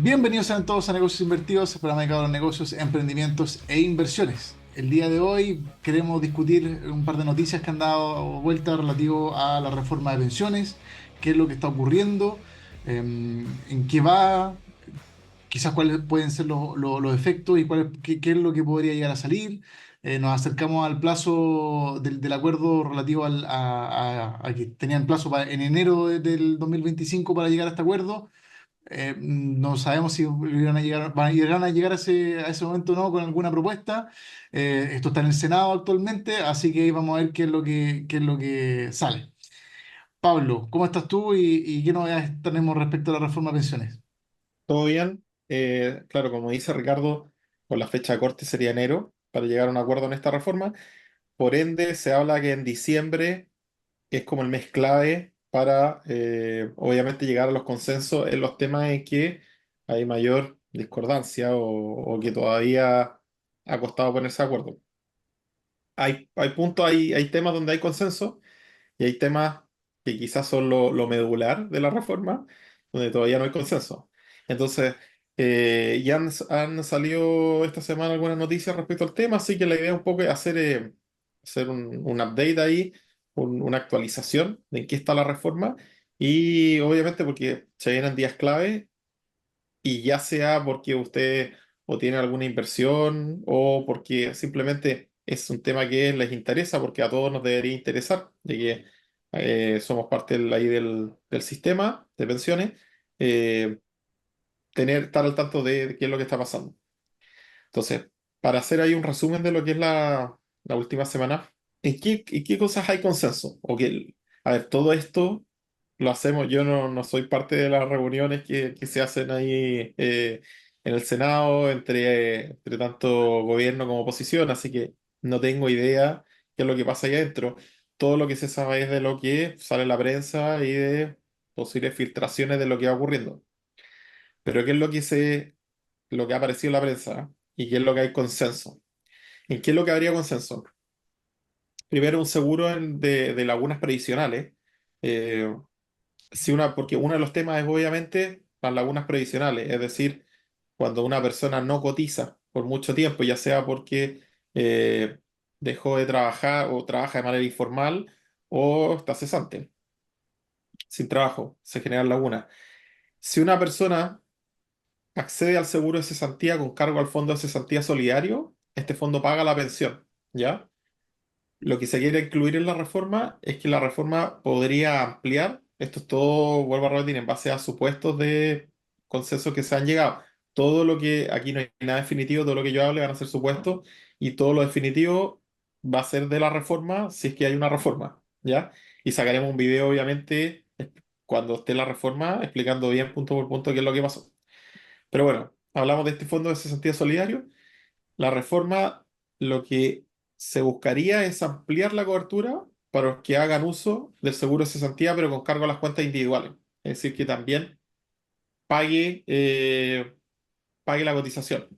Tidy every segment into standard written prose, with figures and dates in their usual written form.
Bienvenidos sean todos a Negocios Invertidos, el programa dedicado a los negocios, emprendimientos e inversiones. El día de hoy queremos discutir un par de noticias que han dado vuelta relativo a la reforma de pensiones, qué es lo que está ocurriendo, en qué va, quizás cuáles pueden ser los efectos y qué es lo que podría llegar a salir. Nos acercamos al plazo del acuerdo relativo a que tenían plazo en enero del 2025 para llegar a este acuerdo. No sabemos si irán a llegar a ese momento o no con alguna propuesta. Esto está en el Senado actualmente, así que ahí vamos a ver qué es lo que sale. Pablo, ¿cómo estás tú y qué novedades tenemos respecto a la reforma de pensiones? Todo bien. Claro, como dice Ricardo, con la fecha de corte sería enero para llegar a un acuerdo en esta reforma. Por ende, se habla que en diciembre es como el mes clave para, obviamente, llegar a los consensos en los temas en que hay mayor discordancia o que todavía ha costado ponerse de acuerdo. Hay puntos, hay temas donde hay consenso y hay temas que quizás son lo medular de la reforma, donde todavía no hay consenso. Entonces, ya han salido esta semana algunas noticias respecto al tema, así que la idea un poco es hacer un update ahí, una actualización de en qué está la reforma, y obviamente porque se vienen días clave, y ya sea porque usted o tiene alguna inversión o porque simplemente es un tema que les interesa, porque a todos nos debería interesar, ya que somos parte ahí del sistema de pensiones, eh, estar al tanto de qué es lo que está pasando. Entonces, para hacer ahí un resumen de lo que es la última semana, ¿en qué cosas hay consenso? A ver, todo esto lo hacemos, yo no soy parte de las reuniones que se hacen ahí en el Senado entre tanto gobierno como oposición, así que no tengo idea qué es lo que pasa ahí adentro. Todo lo que se sabe es de lo que sale en la prensa y de posibles filtraciones de lo que va ocurriendo. Pero ¿qué es lo que ha aparecido en la prensa? ¿Y qué es lo que hay consenso? ¿En qué es lo que habría consenso? Primero, un seguro de lagunas previsionales. Eh, Porque uno de los temas es obviamente las lagunas previsionales, es decir, cuando una persona no cotiza por mucho tiempo, ya sea porque eh, dejó de trabajar o trabaja de manera informal o está cesante, sin trabajo, se generan lagunas. Si una persona accede al seguro de cesantía con cargo al fondo de cesantía solidario, este fondo paga la pensión, ¿ya? Lo que se quiere incluir en la reforma es que la reforma podría ampliar, esto es todo, vuelvo a repetir, en base a supuestos de consenso que se han llegado. Todo lo que aquí no hay nada definitivo, todo lo que yo hable van a ser supuestos y todo lo definitivo va a ser de la reforma si es que hay una reforma, ¿ya? Y sacaremos un video, obviamente, cuando esté la reforma, explicando bien punto por punto qué es lo que pasó. Pero bueno, hablamos de este fondo de cesantía solidario. La reforma, lo que se buscaría es ampliar la cobertura para los que hagan uso del seguro de cesantía, pero con cargo a las cuentas individuales. Es decir, que también pague, pague la cotización.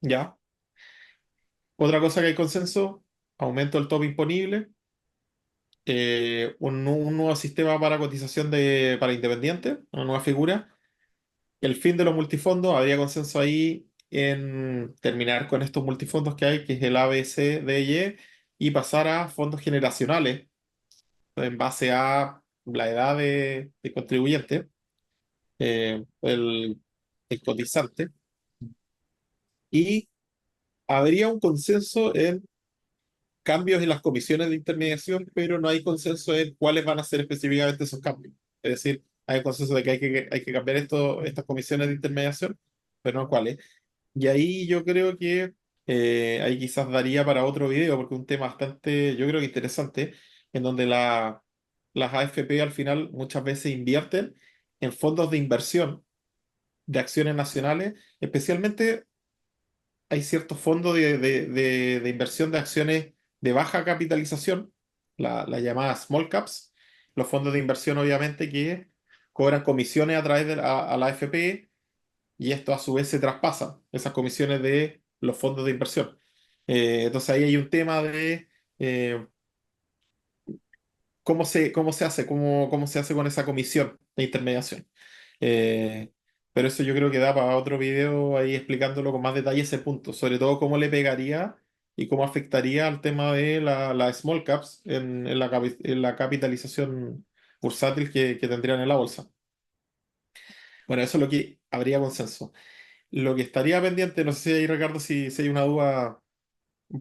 ¿Ya? Otra cosa que hay consenso, aumento del tope imponible, un nuevo sistema para cotización para independientes, una nueva figura. El fin de los multifondos, habría consenso ahí en terminar con estos multifondos que hay, que es el A, B, C, D y E, y pasar a fondos generacionales en base a la edad de contribuyente, eh, el, el cotizante, y habría un consenso en cambios en las comisiones de intermediación, pero no hay consenso en cuáles van a ser específicamente esos cambios. Es decir, hay un consenso de que hay que cambiar estas comisiones de intermediación, pero no cuáles. Y ahí yo creo que ahí quizás daría para otro video, porque es un tema bastante, yo creo que interesante, en donde las AFP al final muchas veces invierten en fondos de inversión de acciones nacionales, especialmente hay ciertos fondos de inversión de acciones de baja capitalización, la llamada small caps, los fondos de inversión obviamente que cobran comisiones a través a la AFP, y esto a su vez se traspasa, esas comisiones de los fondos de inversión. Entonces ahí hay un tema de cómo se hace con esa comisión de intermediación. Eh, pero eso yo creo que da para otro video ahí explicándolo con más detalle ese punto, sobre todo cómo le pegaría y cómo afectaría al tema de la small caps en la capitalización bursátil que tendrían en la bolsa. Bueno, eso es lo que habría consenso. Lo que estaría pendiente, no sé si hay, Ricardo, si hay una duda,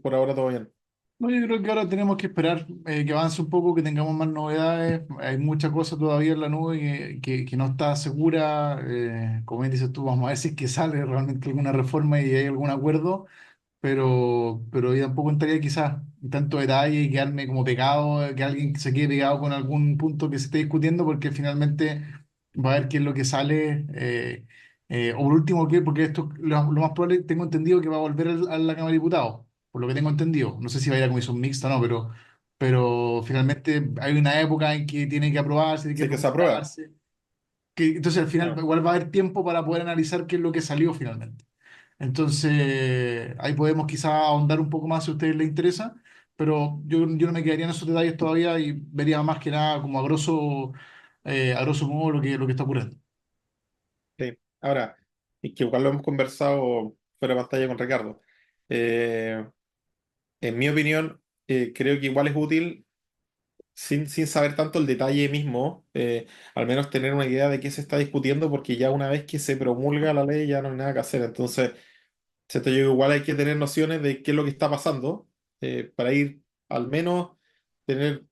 por ahora todo bien. No, yo creo que ahora tenemos que esperar que avance un poco, que tengamos más novedades. Hay mucha cosa todavía en la nube que no está segura. Como bien dices tú, vamos a ver si es que sale realmente alguna reforma y hay algún acuerdo, pero yo tampoco entraría quizás en tanto detalle y quedarme como pegado, que alguien se quede pegado con algún punto que se esté discutiendo, porque finalmente va a ver qué es lo que sale. O por último, ¿qué? Porque esto lo más probable, tengo entendido que va a volver a la Cámara de Diputados, por lo que tengo entendido. No sé si va a ir a comisión mixta o no, pero finalmente hay una época en que tiene que aprobarse, tiene que Sí que se aprueba. promulgarse. Entonces al final Claro. igual va a haber tiempo para poder analizar qué es lo que salió finalmente. Entonces, ahí podemos quizá ahondar un poco más si a ustedes les interesa, pero yo no me quedaría en esos detalles todavía y vería más que nada como a grosso modo lo que está ocurriendo. Sí. Ahora, y que igual lo hemos conversado fuera de pantalla con Ricardo. Eh, en mi opinión, creo que igual es útil, sin saber tanto el detalle mismo, al menos tener una idea de qué se está discutiendo, porque ya una vez que se promulga la ley ya no hay nada que hacer. Entonces, siento yo que igual hay que tener nociones de qué es lo que está pasando, para ir al menos tener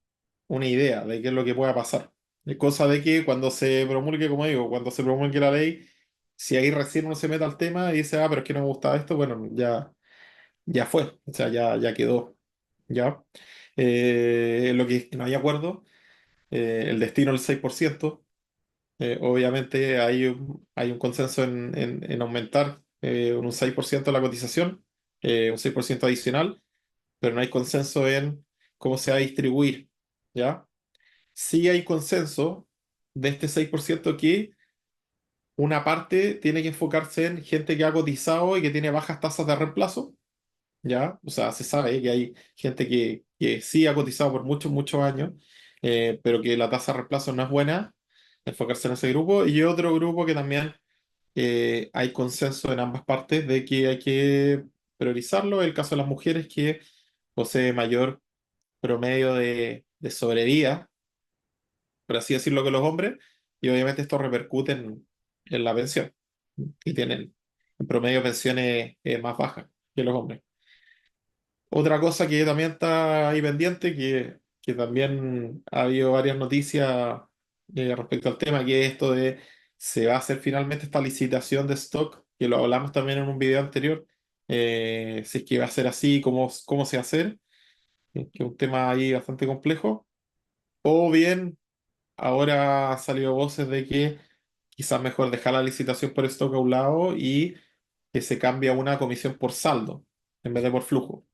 una idea de qué es lo que pueda pasar. Es cosa de que cuando se promulgue, como digo, cuando se promulgue la ley, si ahí recién uno se mete al tema y dice, ah, pero es que no me gustaba esto, bueno, ya fue, o sea, ya quedó, ¿ya? Lo que no hay acuerdo, el destino del 6%, obviamente hay un consenso en aumentar un 6% la cotización, un 6% adicional, pero no hay consenso en cómo se va a distribuir, ¿ya? Sí hay consenso de este 6% que una parte tiene que enfocarse en gente que ha cotizado y que tiene bajas tasas de reemplazo, ¿ya? O sea, se sabe que hay gente que sí ha cotizado por muchos, muchos años, pero que la tasa de reemplazo no es buena, enfocarse en ese grupo, y otro grupo que también hay consenso en ambas partes de que hay que priorizarlo, el caso de las mujeres que posee mayor promedio de sobrevida, por así decirlo, que los hombres, y obviamente esto repercute en la pensión, y tienen en promedio pensiones más bajas que los hombres. Otra cosa que también está ahí pendiente, que también ha habido varias noticias respecto al tema, que es esto de se va a hacer finalmente esta licitación de stock, que lo hablamos también en un video anterior, si es que va a ser así, cómo se va a hacer, que es un tema ahí bastante complejo, o bien ahora han salido voces de que quizás mejor dejar la licitación por stock a un lado y que se cambie a una comisión por saldo en vez de por flujo.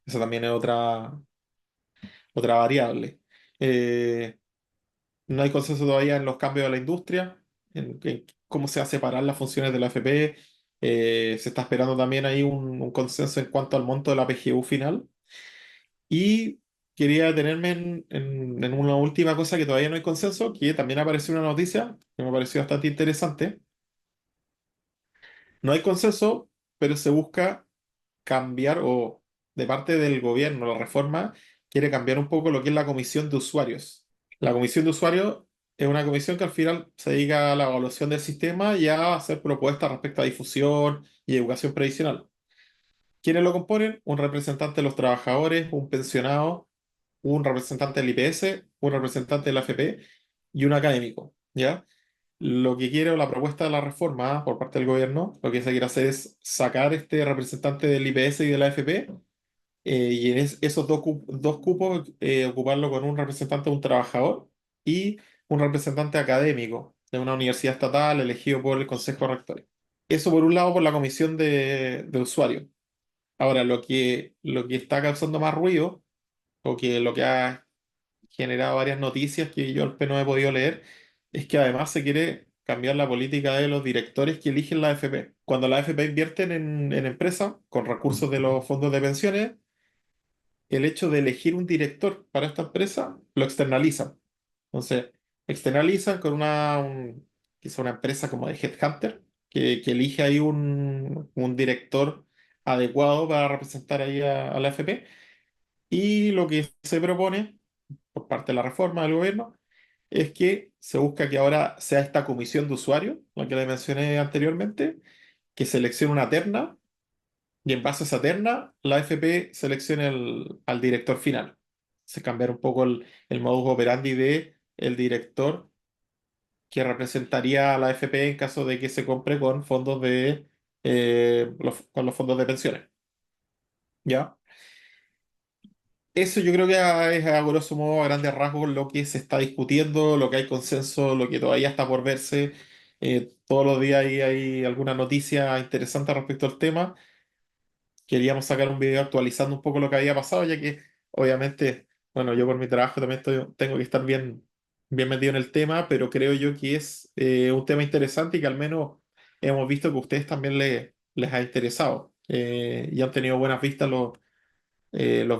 Esa también es otra variable. Eh, no hay consenso todavía en los cambios de la industria, en cómo se va a separar las funciones de la AFP. Se está esperando también ahí un consenso en cuanto al monto de la PGU final. Y quería detenerme en una última cosa que todavía no hay consenso, que también apareció una noticia que me pareció bastante interesante. No hay consenso, pero se busca cambiar, o de parte del gobierno, la reforma quiere cambiar un poco lo que es la comisión de usuarios. La comisión de usuarios es una comisión que al final se dedica a la evaluación del sistema y a hacer propuestas respecto a difusión y educación previsional. ¿Quiénes lo componen? Un representante de los trabajadores, un pensionado, un representante del IPS, un representante de la AFP y un académico, ¿ya? Lo que quiere, o la propuesta de la reforma por parte del gobierno, lo que se quiere hacer es sacar este representante del IPS y de la AFP, y en esos dos cupos ocuparlo con un representante de un trabajador y un representante académico de una universidad estatal elegido por el Consejo de Rectores. Eso por un lado por la comisión de usuarios. Ahora, lo que está causando más ruido, o que lo que ha generado varias noticias que yo al menos no he podido leer, es que además se quiere cambiar la política de los directores que eligen la AFP. Cuando la AFP invierten en empresas con recursos de los fondos de pensiones, el hecho de elegir un director para esta empresa lo externalizan. Entonces, externalizan con que es una empresa como de Headhunter, que elige ahí un director adecuado para representar ahí a la AFP. Y lo que se propone por parte de la reforma del gobierno es que se busca que ahora sea esta comisión de usuarios, la que le mencioné anteriormente, que seleccione una terna y en base a esa terna la AFP seleccione al director final. Se cambiar un poco el modus operandi de el director que representaría a la AFP en caso de que se compre con fondos con los fondos de pensiones. ¿Ya? Eso yo creo que es a grosso modo, a grandes rasgos, lo que se está discutiendo, lo que hay consenso, lo que todavía está por verse. Todos los días hay alguna noticia interesante respecto al tema. Queríamos sacar un video actualizando un poco lo que había pasado, ya que obviamente, bueno, yo por mi trabajo también tengo que estar bien metido en el tema, pero creo yo que es un tema interesante y que al menos hemos visto que a ustedes también les ha interesado y han tenido buenas vistas los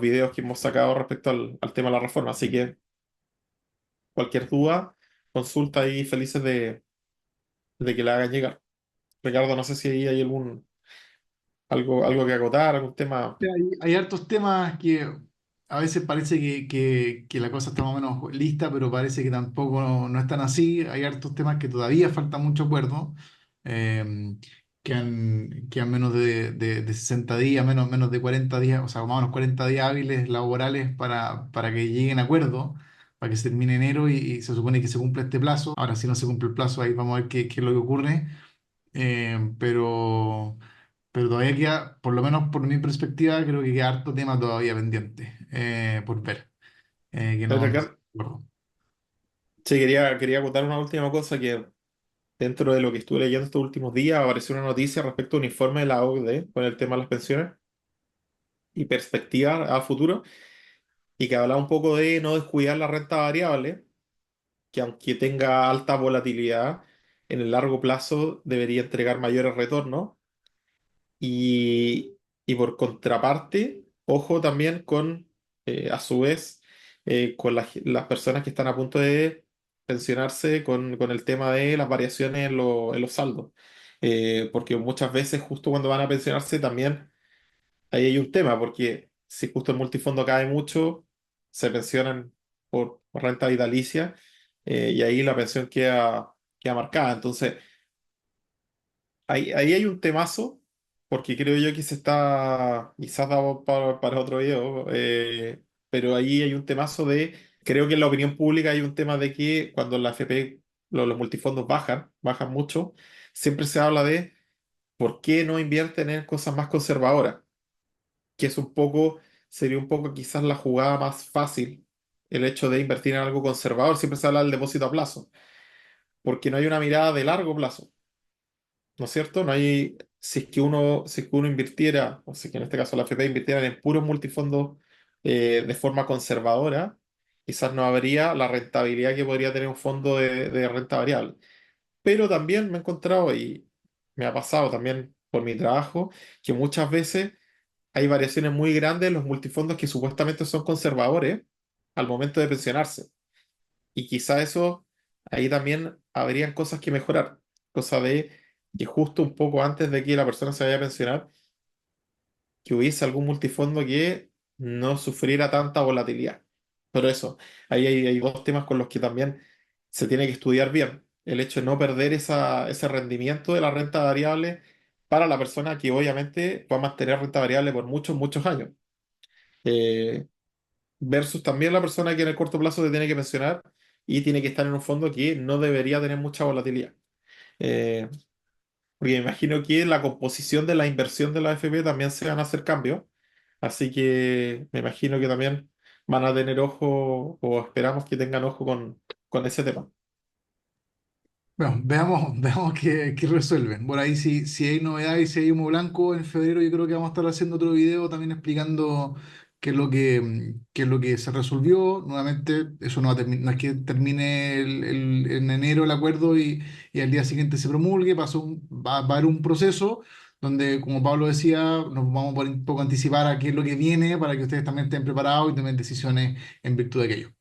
videos que hemos sacado respecto al tema de la reforma. Así que cualquier duda, consulta y felices de que la hagan llegar. Ricardo, no sé si ahí hay algo que acotar, algún tema. Hay hartos temas que a veces parece que la cosa está más o menos lista, pero parece que tampoco no están así. Hay hartos temas que todavía falta mucho acuerdo, que han menos de 60 días, menos de 40 días, o sea, más o menos 40 días hábiles laborales para que lleguen a acuerdo, para que se termine enero y se supone que se cumple este plazo. Ahora, si no se cumple el plazo, ahí vamos a ver qué es lo que ocurre. Eh, pero, pero todavía queda, por lo menos por mi perspectiva, creo que queda harto tema todavía pendiente por ver, que no se Ricardo, acuerdo. sí, quería contar una última cosa que dentro de lo que estuve leyendo estos últimos días apareció una noticia respecto a un informe de la OCDE con el tema de las pensiones y perspectivas a futuro y que hablaba un poco de no descuidar la renta variable, que aunque tenga alta volatilidad, en el largo plazo debería entregar mayores retornos. Y por contraparte, ojo también a su vez, con las personas que están a punto de pensionarse con el tema de las variaciones en los saldos. Porque muchas veces justo cuando van a pensionarse también ahí hay un tema, porque si justo el multifondo cae mucho, se pensionan por renta vitalicia, y ahí la pensión queda marcada. Entonces, ahí hay un temazo, porque creo yo que se está, quizás dado para otro video, pero ahí hay un temazo creo que en la opinión pública hay un tema de que cuando la FP, los multifondos bajan mucho, siempre se habla de por qué no invierten en cosas más conservadoras, que es sería un poco quizás la jugada más fácil, el hecho de invertir en algo conservador, siempre se habla del depósito a plazo, porque no hay una mirada de largo plazo. ¿No es cierto? No hay, si es que uno invirtiera, o si es que en este caso la FP invirtiera en puros multifondos de forma conservadora, quizás no habría la rentabilidad que podría tener un fondo de renta variable. Pero también me he encontrado, y me ha pasado también por mi trabajo, que muchas veces hay variaciones muy grandes en los multifondos que supuestamente son conservadores al momento de pensionarse. Y quizá eso, ahí también habrían cosas que mejorar. Cosa de que justo un poco antes de que la persona se vaya a pensionar, que hubiese algún multifondo que no sufriera tanta volatilidad. Pero eso, ahí hay dos temas con los que también se tiene que estudiar bien. El hecho de no perder ese rendimiento de la renta variable para la persona que obviamente va a mantener renta variable por muchos años. Eh, Versus también la persona que en el corto plazo se tiene que pensionar y tiene que estar en un fondo que no debería tener mucha volatilidad. Eh, Porque me imagino que la composición de la inversión de la AFP también se van a hacer cambios, así que me imagino que también van a tener ojo o esperamos que tengan ojo con ese tema. Bueno, veamos qué resuelven. Por ahí, si hay novedades, si hay humo blanco en febrero, yo creo que vamos a estar haciendo otro video también explicando qué es lo que se resolvió. Nuevamente, eso no es que termine en enero el acuerdo y al día siguiente se promulgue. Va a haber un proceso donde, como Pablo decía, nos vamos a poder un poco anticipar a qué es lo que viene para que ustedes también estén preparados y tomen decisiones en virtud de aquello.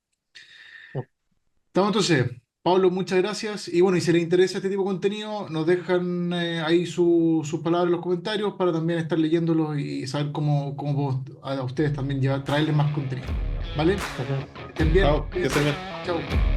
¿Estamos entonces? Pablo, muchas gracias. Y bueno, y si les interesa este tipo de contenido, nos dejan ahí sus palabras en los comentarios para también estar leyéndolos y saber cómo a ustedes también traerles más contenido. ¿Vale? Ujú. Que estén bien. Chao, que estés Cuídense. bien. Chao.